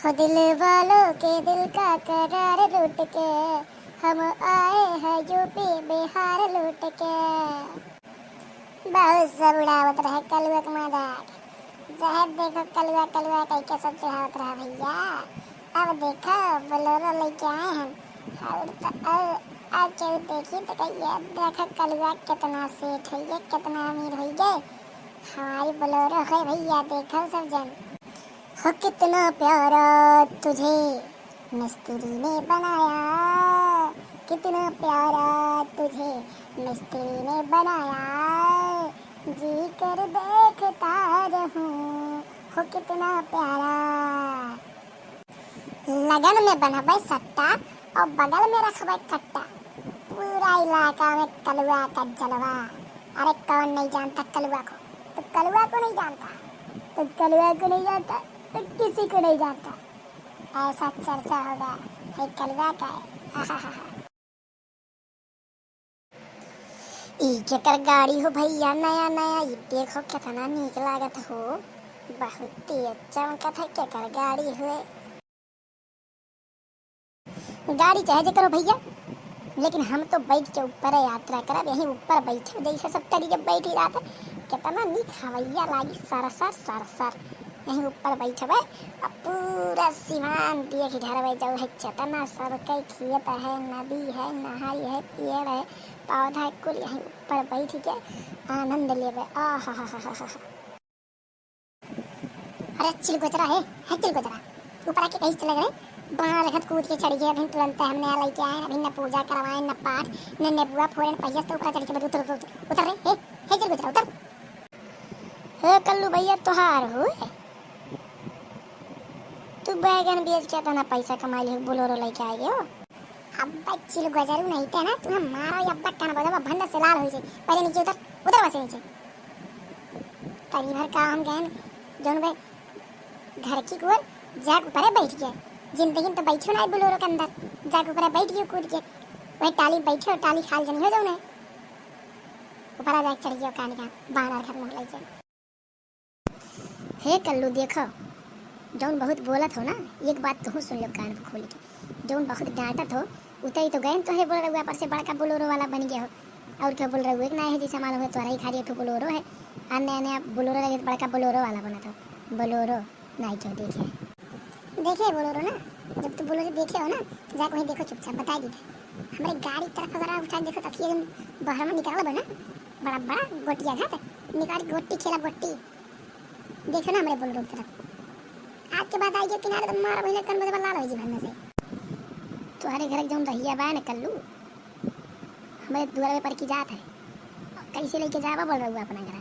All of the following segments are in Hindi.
हो दिल वालों के दिल का करार लूट के हम आए हैं यूपी बिहार लूट के। बहुत सब उड़ावत रहे कलुआ के मजाक। जहाँ देखो कलुआ कलुआ कह के सब चढ़ावत रहा भैया। अब देखो बोलेरो लेके आए हैं और आज जो देखी तो कहिए देखो कलुआ कितना सेठ है, कितना अमीर हो गए। हमारी बोलेरो है भैया, देखो सब जन। हो कितना प्यारा तुझे मिस्त्री ने बनाया, कितना प्यारा तुझे मिस्त्री ने बनाया, जी कर देखता रहूं। हो कितना प्यारा। लगन में बनबे सट्टा और बगल में रखबे कट्टा। पूरा इलाका में कलुआ का जलवा। अरे कौन नहीं जानता कलुआ को? तो कलुआ को नहीं जानता, तो कलुआ को नहीं जानता तो किसी को नहीं जानता। ऐसा चर्चा होगा है कलुआ का है। जेकर गाड़ी हो भैया नया नया, ये देखो कितना नीक लागत हो। बहुत तेज चमकत है केकर गाड़ी हुए। गाड़ी चाहे जे करो भैया, लेकिन हम तो बैठ के ऊपर यात्रा करब। यहीं ऊपर बैठे जैसे सब तरी जब बैठी जाते कितना नीक हवैया लागी। सरसर यहीं ऊपर बैठबे और पूरा सीमान देख ढरबे जाऊ है। चतना सबके खेत है, नदी है, नहाई है, पेड़ है, पौधा है, कुल यहीं ऊपर बैठ के आनंद लेबे। अरे चिलगोजरा है चिलगोजरा। ऊपर आके कहीं चले गए बाहर रखत कूद के चढ़ गए। अभी तुरंत हमने लेके आए, अभी न पूजा करवाए, न पाठ, न नेबुआ फोड़न पहिया तो ऊपर चढ़ के उतर रे। हे चिलगोजरा उतर। हे कल्लू भैया तोहार हो तू बैगन बेच के इतना पैसा कमा ले बोलेरो लेके आए हो। अब्बा चिलगोजरू नहीं थे ना तुम्हें मारो या अब्बा कान बजा भंडा से लाल हो जाए। पहले नीचे उतर बसे नीचे। कहीं भर का हम गए जोन भाई घर की कुर जाग ऊपर बैठ गया। जिंदगी में तो बैठो ना बोलेरो के अंदर, जाग ऊपर बैठ गयो कूद के। वही टाली बैठे और टाली खाल जनी हो जाओ ना ऊपर आ जाए चढ़ गयो कान का बाहर घर मुंह लेके। हे कल्लू देखो जौन बहुत बोलत हो ना, एक बात तू सुन लो कान खोल के। जौन बहुत डांटत हो उतई तो गए तो है बोल रहा पर से बड़का बोलेरो वाला बन गया हो। और क्या बोल रहा एक ना है जैसे मालूम है तो ही खाली तो बोलेरो है। अन्य नया बोलेरो लगे तो बड़का बोलेरो वाला बना था। बोलेरो नहीं क्यों देखे बोलेरो ना, जब तू बोलेरो देखे हो ना जाके वहीं देखो चुपचाप बता दी हमारे गाड़ी तरफ जरा उठा देखो तकिए बाहर में निकाल बना बड़ा बड़ा गोटिया घाट निकाल गोटी खेला गोटी देखो ना हमारे बोलेरो तरफ। आज के बाद आइए किनारे तो मार महीने कन बजे लाल हो जी भरने से। तुम्हारे घर जौन रहिया बा न कल्लू हमारे द्वार पर की जात है कैसे लेके जावा बोल रहा अपना घर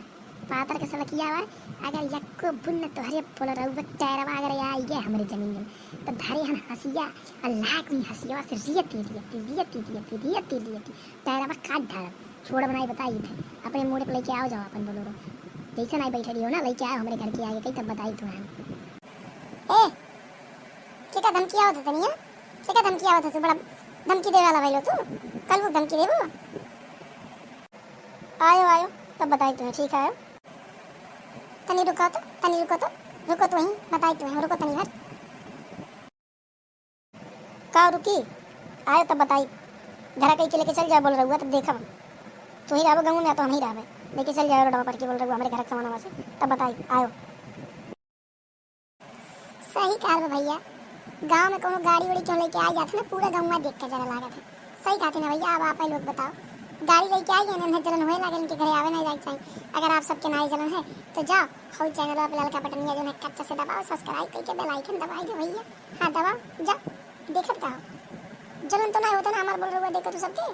पातर के सलकिया हुआ। अगर यक्को बुन्न तोहरे बोल रहा टैरवा अगर आ गया हमारे जमीन में तो धरे हम हंसिया अल्लाह की हंसिया से रियती टैरवा काट धार छोड़ बनाई बताई थे अपने मोड़ पे लेके आओ जाओ अपन बोलो जैसे नहीं बैठे रही हो ना लेके आओ हमारे घर के आगे कहीं तब बताई तुम्हें। ए क्या धमकी आवत है तनिया? क्या धमकी आवत है तू? बड़ा धमकी दे वाला भाई लो तू। कल वो धमकी देबो आयो तब बताई तुम्हें। ठीक है तनी रुको तो वहीं बताई तुम्हें। रुको तनी भर का रुकी आयो तब बताई। घर कहीं के लेके चल जाए बोल रहा तब देखा तू ही रहो गंगू या तो हम ही रहे लेके चल जाए रोड पर के बोल रहा हमारे घर सामान से तब बताई आयो। सही कहा भैया, गांव में कोनो गाड़ी वाड़ी क्यों लेके आ जाते ना पूरा गांव में देख के जरा लागत है। सही कहते ना भैया। अब आप लोग बताओ गाड़ी लेके आई है ना जलन होए लगे इनके घरे आवे नहीं जाए चाहिए। अगर आप सबके नाई जलन है तो जाओ हो चैनल पे लाल का बटन जो है कच्चा से दबाओ सब्सक्राइब करके बेल आइकन दबाई दो भैया। हाँ दबाओ जा देखत का जलन तो नहीं होता ना हमारे बोल रहा देखो तो सबके।